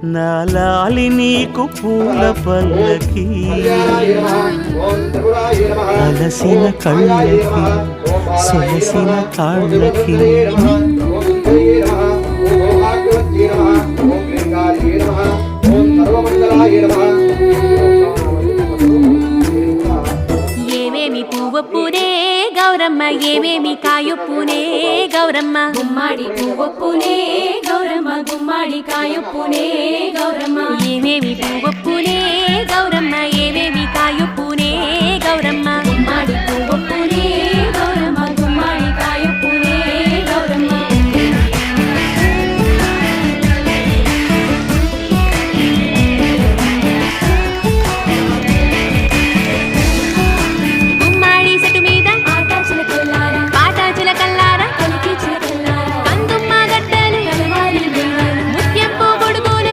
నా లాలి నీకు పూల పల్లకి అలసిన కళ్ళకి సొలసిన కాళ్ళకి ఏమేమి పువ్వొప్పునే గౌరమ్మ ఏమేమి కాయొప్పునే గౌరమ్మ గుమ్మాడి పువ్వొప్పునే గౌరమ్మ గుమ్మాడి కాయొప్పునే గౌరమ్మ ఏమేమి పువ్వొప్పు